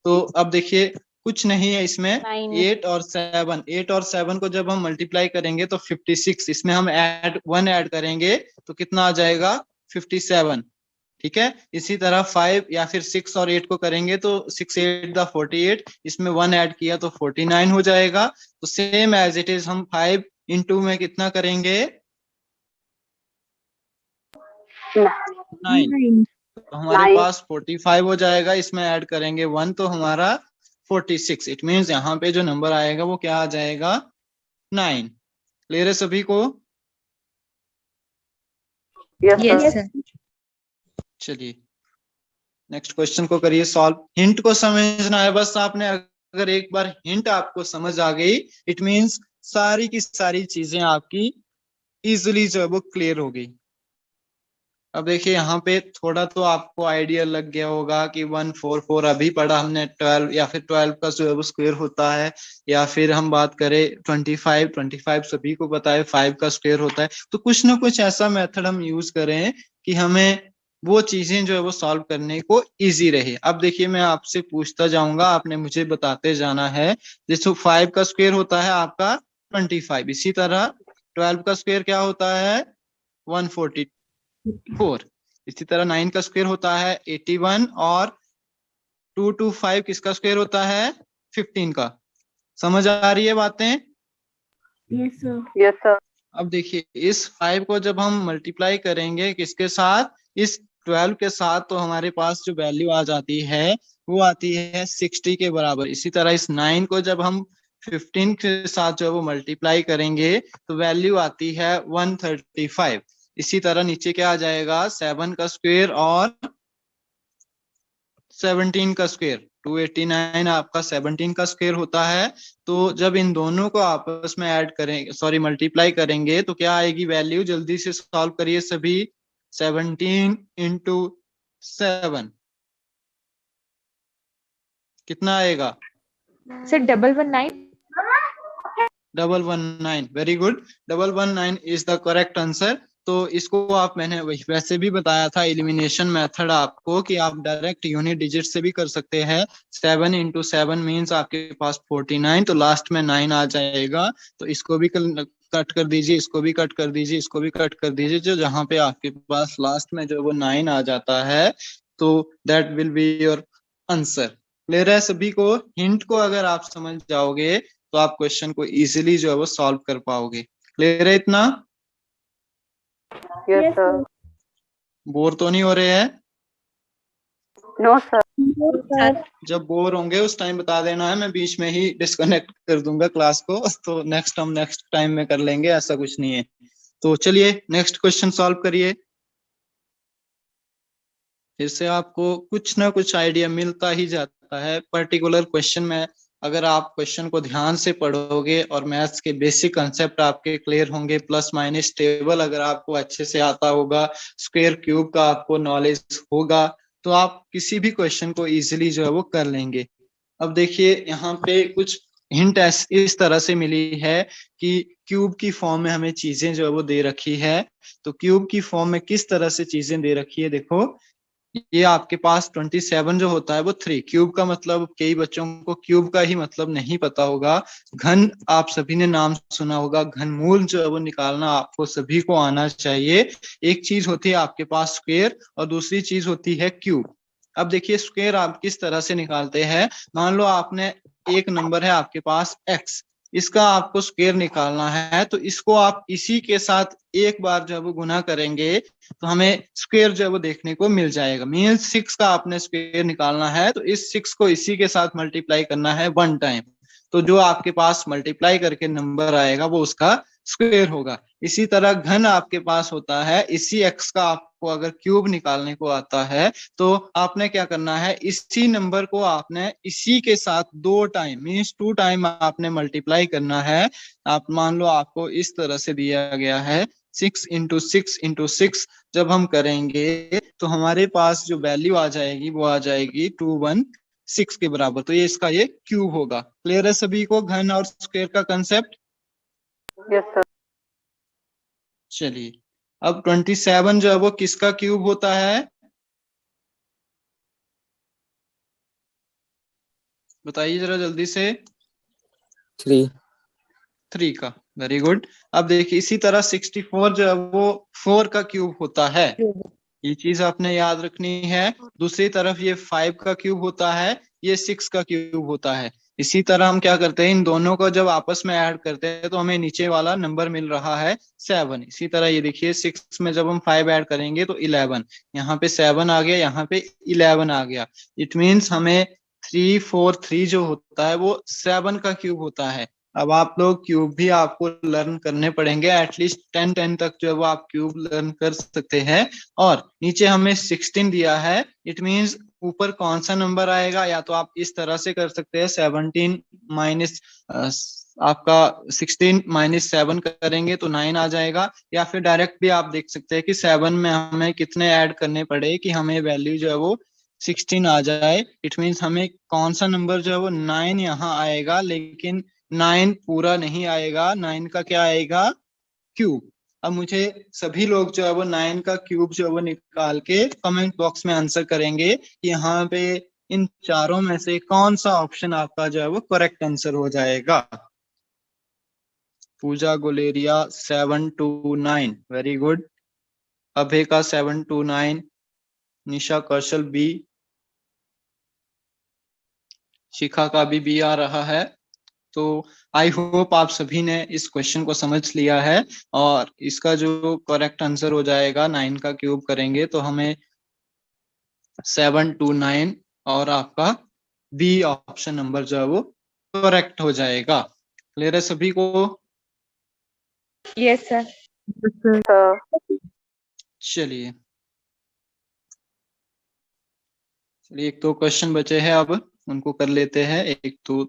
तो अब देखिए कुछ नहीं है इसमें, 9। 8 और 7 को जब हम मल्टीप्लाई करेंगे तो 56, इसमें हम 1 ऐड करेंगे तो कितना आ जाएगा 57। ठीक है, इसी तरह 5 या फिर 6 और 8 को करेंगे तो 6 8 द 48, इसमें 1 ऐड किया तो 49 हो जाएगा। तो सेम एज इट इज हम 5 इंटू में कितना करेंगे 9, तो हमारे पास 45 हो जाएगा, इसमें ऐड करेंगे 1 तो हमारा 46। इट मीन्स यहाँ पे जो नंबर आएगा वो क्या आ जाएगा 9। क्लियर है सभी को? Yes sir. चलिए नेक्स्ट क्वेश्चन को करिए सॉल्व। हिंट को समझना है बस आपने, अगर एक बार हिंट आपको समझ आ गई इट मीन्स सारी की सारी चीजें आपकी इजिली जो है वो क्लियर हो गई। अब देखिए यहाँ पे थोड़ा तो आपको आइडिया लग गया होगा कि 144 अभी पढ़ा हमने, 12 या फिर 12 का जो है वो स्क्वायर होता है, या फिर हम बात करें 25 सभी को पता है 5 का स्क्वायर होता है। तो कुछ ना कुछ ऐसा मेथड हम यूज करें कि हमें वो चीजें जो है वो सॉल्व करने को इजी रहे। अब देखिए मैं आपसे पूछता जाऊंगा, आपने मुझे बताते जाना है। जैसे 5 का स्क्वायर होता है आपका 25, इसी तरह 12 का स्क्वायर क्या होता है 144, इसी तरह 9 का स्क्वायर होता है 81, और 2 to 5 किसका स्क्वायर होता है 15 का। समझ आ रही है बातें? Yes sir. अब देखिए इस 5 को जब हम मल्टीप्लाई करेंगे किसके साथ, इस 12 के साथ, तो हमारे पास जो वैल्यू आ जाती है वो आती है 60 के बराबर। इसी तरह इस 9 को जब हम 15 के साथ जो है वो मल्टीप्लाई करेंगे तो वैल्यू आती है 135। इसी तरह नीचे क्या आ जाएगा 7 का स्क्वायर और 17 का स्क्वायर, 289 आपका 17 का स्क्वायर होता है। तो जब इन दोनों को आपस में ऐड करेंगे, सॉरी मल्टीप्लाई करेंगे, तो क्या आएगी वैल्यू, जल्दी से सॉल्व करिए सभी। 17 इंटू 7 कितना आएगा sir 119। 119, very good, 119 is the correct answer. तो इसको आप, मैंने वैसे भी बताया था एलिमिनेशन मेथड आपको कि आप डायरेक्ट यूनिट डिजिट से भी कर सकते हैं। 7 इंटू 7 मीन्स आपके पास 49, तो लास्ट में 9 आ जाएगा। तो इसको भी कट कर दीजिए, इसको भी कट कर दीजिए, इसको भी कट कर दीजिए, जो जहां पे आपके पास लास्ट में जो वो 9 आ जाता है, तो that will be your answer. Clear है सभी को? हिंट को अगर आप समझ जाओगे तो आप क्वेश्चन को इजीली जो है वो सॉल्व कर पाओगे। क्लियर है इतना? Yes sir. बोर तो नहीं हो रहे हैं? No sir. सर जब बोर होंगे उस टाइम बता देना है, मैं बीच में ही डिस्कनेक्ट कर दूंगा क्लास को, तो हम नेक्स्ट टाइम में कर लेंगे, ऐसा कुछ नहीं है। तो चलिए नेक्स्ट क्वेश्चन सॉल्व करिए। फिर से आपको कुछ ना कुछ आइडिया मिलता ही जाता है पर्टिकुलर क्वेश्चन में। अगर आप क्वेश्चन को ध्यान से पढ़ोगे और मैथ्स के बेसिक कंसेप्ट आपके क्लियर होंगे, प्लस माइनस टेबल अगर आपको अच्छे से आता होगा, स्क्वायर क्यूब का आपको नॉलेज होगा, तो आप किसी भी क्वेश्चन को इजीली जो है वो कर लेंगे। अब देखिए यहाँ पे कुछ हिंट इस तरह से मिली है कि क्यूब की फॉर्म में हमें चीजें जो है वो दे रखी है। तो क्यूब की फॉर्म में किस तरह से चीजें दे रखी है, देखो ये आपके पास 27 जो होता है वो 3, क्यूब का मतलब कई बच्चों को क्यूब का ही मतलब नहीं पता होगा। घन आप सभी ने नाम सुना होगा, घनमूल जो है वो निकालना आपको सभी को आना चाहिए। एक चीज होती है आपके पास स्क्वायर और दूसरी चीज होती है क्यूब। अब देखिए स्क्वायर आप किस तरह से निकालते हैं, मान लो आपने एक नंबर है आपके पास x, इसका आपको स्क्वायर निकालना है, तो इसको आप इसी के साथ एक बार जब गुना करेंगे तो हमें स्क्वायर जो है वो देखने को मिल जाएगा। मीन्स 6 का आपने स्क्वायर निकालना है तो इस 6 को इसी के साथ मल्टीप्लाई करना है 1 टाइम, तो जो आपके पास मल्टीप्लाई करके नंबर आएगा वो उसका स्क्वायर होगा। इसी तरह घन आपके पास होता है, इसी x का आपको अगर क्यूब निकालने को आता है तो आपने क्या करना है, इसी नंबर को आपने इसी के साथ 2 टाइम मीन्स 2 टाइम आपने मल्टीप्लाई करना है। आप मान लो आपको इस तरह से दिया गया है 6 इंटू 6 जब हम करेंगे तो हमारे पास जो वैल्यू आ जाएगी वो आ जाएगी 216 के बराबर, तो ये इसका ये क्यूब होगा। क्लियर है सभी को घन और स्क्वायर का कंसेप्ट? Yes sir. चलिए अब 27 जो है वो किसका क्यूब होता है, बताइए जरा जल्दी से। 3। 3 का, वेरी गुड। अब देखिए इसी तरह 64 जो है वो 4 का क्यूब होता है, ये चीज आपने याद रखनी है। दूसरी तरफ ये 5 का क्यूब होता है, ये 6 का क्यूब होता है। इसी तरह हम क्या करते हैं, इन दोनों को जब आपस में ऐड करते हैं तो हमें नीचे वाला नंबर मिल रहा है 7। इसी तरह ये देखिए 6 में जब हम 5 ऐड करेंगे तो 11, यहाँ पे 7 आ गया, यहाँ पे 11 आ गया। इट मीन्स हमें 343 जो होता है वो 7 का क्यूब होता है। अब आप लोग क्यूब भी आपको लर्न करने पड़ेंगे, एटलीस्ट 10 तक जो है वो आप क्यूब लर्न कर सकते हैं। और नीचे हमें 16 दिया है, इट मींस ऊपर कौन सा नंबर आएगा, या तो आप इस तरह से कर सकते हैं 17 माइनस आपका 16 माइनस 7 करेंगे तो 9 आ जाएगा, या फिर डायरेक्ट भी आप देख सकते हैं कि 7 में हमें कितने ऐड करने पड़े कि हमें वैल्यू जो है वो 16 आ जाए। इट मीन्स हमें कौन सा नंबर जो है वो 9 यहाँ आएगा, लेकिन 9 पूरा नहीं आएगा, 9 का क्या आएगा, क्यूब। अब मुझे सभी लोग जो है वो 9 का क्यूब जो है वो निकाल के कमेंट बॉक्स में आंसर करेंगे कि यहाँ पे इन चारों में से कौन सा ऑप्शन आपका जो है वो करेक्ट आंसर हो जाएगा। पूजा गुलेरिया 729, वेरी गुड। अभय का 729, निशा कौशल बी, शिखा का भी बी आ रहा है। तो आई होप आप सभी ने इस क्वेश्चन को समझ लिया है, और इसका जो करेक्ट आंसर हो जाएगा 9 का क्यूब करेंगे तो हमें 729, और आपका बी ऑप्शन नंबर जो है वो करेक्ट हो जाएगा। क्लियर है सभी को? Yes sir. सर। चलिए एक तो क्वेश्चन बचे हैं, अब उनको कर लेते हैं। एक तो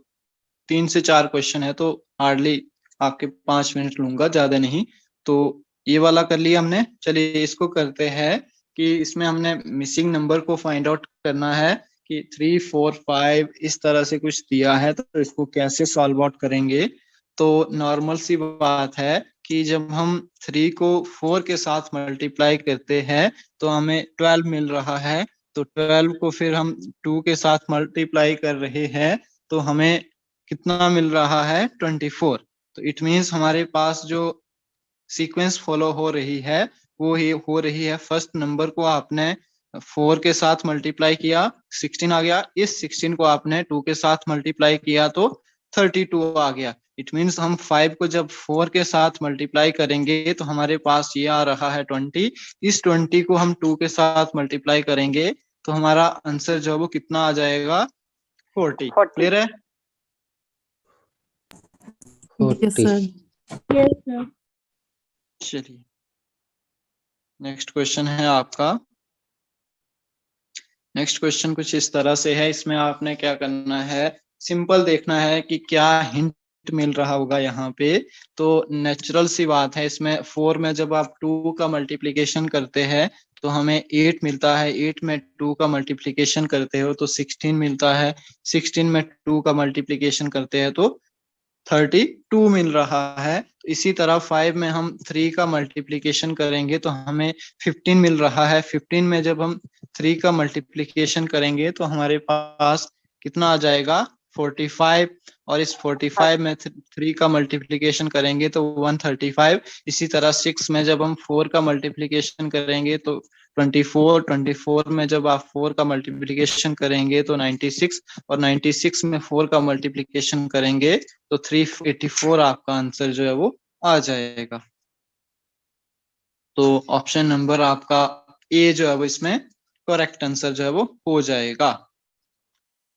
3 से 4 क्वेश्चन है, तो हार्डली आपके 5 मिनट लूंगा, ज्यादा नहीं। तो ये वाला कर लिया हमने। चलिए इसको करते हैं कि इसमें हमने मिसिंग नंबर को फाइंड आउट करना है कि 3, 4, 5 इस तरह से कुछ दिया है, तो इसको कैसे सॉल्व आउट करेंगे। तो नॉर्मल सी बात है कि जब हम 3 को 4 के साथ मल्टीप्लाई करते हैं तो हमें 12 मिल रहा है। तो 12 को फिर हम 2 के साथ मल्टीप्लाई कर रहे हैं तो हमें कितना मिल रहा है, 24। तो इट मीन्स हमारे पास जो सीक्वेंस फॉलो हो रही है वो ही हो रही है, फर्स्ट नंबर को आपने 4 के साथ मल्टीप्लाई किया, 16 आ गया। इस 16 को आपने 2 के साथ मल्टीप्लाई किया तो 32 आ गया। इट मीन्स हम 5 को जब 4 के साथ मल्टीप्लाई करेंगे तो हमारे पास ये आ रहा है 20। इस 20 को हम 2 के साथ मल्टीप्लाई करेंगे तो हमारा आंसर जो है वो कितना आ जाएगा, 40। क्लियर है? Yes, yes sir. चलिए नेक्स्ट क्वेश्चन है आपका। नेक्स्ट क्वेश्चन कुछ इस तरह से है, इसमें आपने क्या करना है, सिंपल देखना है कि क्या हिंट मिल रहा होगा यहाँ पे। तो नेचुरल सी बात है, इसमें 4 में जब आप 2 का मल्टीप्लिकेशन करते हैं तो हमें 8 मिलता है, 8 में 2 का मल्टीप्लिकेशन करते हो तो 16 मिलता है, 16 में 2 का मल्टीप्लिकेशन करते हैं तो 32 मिल रहा है। तो इसी तरह 5 में हम 3 का मल्टीप्लिकेशन करेंगे तो हमें 15 मिल रहा है, 15 में जब हम 3 का मल्टीप्लिकेशन करेंगे तो हमारे पास कितना आ जाएगा, 45। और इस 45 में 3 का मल्टीप्लिकेशन करेंगे तो 135। इसी तरह 6 में जब हम 4 का मल्टीप्लिकेशन करेंगे तो 24, 24 में जब आप 4 का मल्टीप्लिकेशन करेंगे तो 96, और 96 में 4 का मल्टीप्लिकेशन करेंगे तो 384 आपका आंसर जो है वो आ जाएगा। तो ऑप्शन नंबर आपका ए जो है वो इसमें करेक्ट आंसर जो है वो हो जाएगा।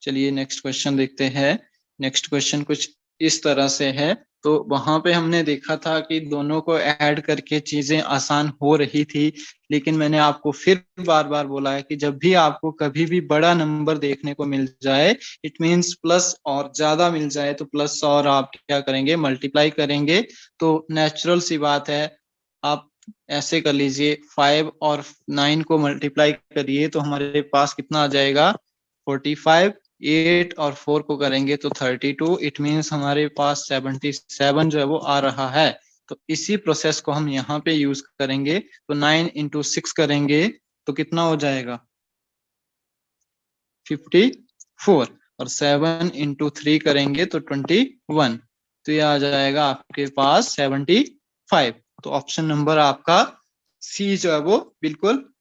चलिए नेक्स्ट क्वेश्चन देखते हैं। नेक्स्ट क्वेश्चन कुछ इस तरह से है। तो वहां पे हमने देखा था कि दोनों को ऐड करके चीजें आसान हो रही थी, लेकिन मैंने आपको फिर बार बार बोला है कि जब भी आपको कभी भी बड़ा नंबर देखने को मिल जाए, इट मींस प्लस और ज्यादा मिल जाए, तो प्लस और आप क्या करेंगे, मल्टीप्लाई करेंगे। तो नेचुरल सी बात है, आप ऐसे कर लीजिए, 5 और 9 को मल्टीप्लाई करिए तो हमारे पास कितना आ जाएगा, 45। 8 और 4 को करेंगे तो 32। इट मीन्स हमारे पास 77 जो है वो आ रहा है। तो इसी प्रोसेस को हम यहाँ पे यूज करेंगे। तो 9 इंटू 6 करेंगे तो कितना हो जाएगा, 54। और 7 इंटू 3 करेंगे तो 21, तो ये आ जाएगा आपके पास 75। तो ऑप्शन नंबर आपका सी जो है वो बिल्कुल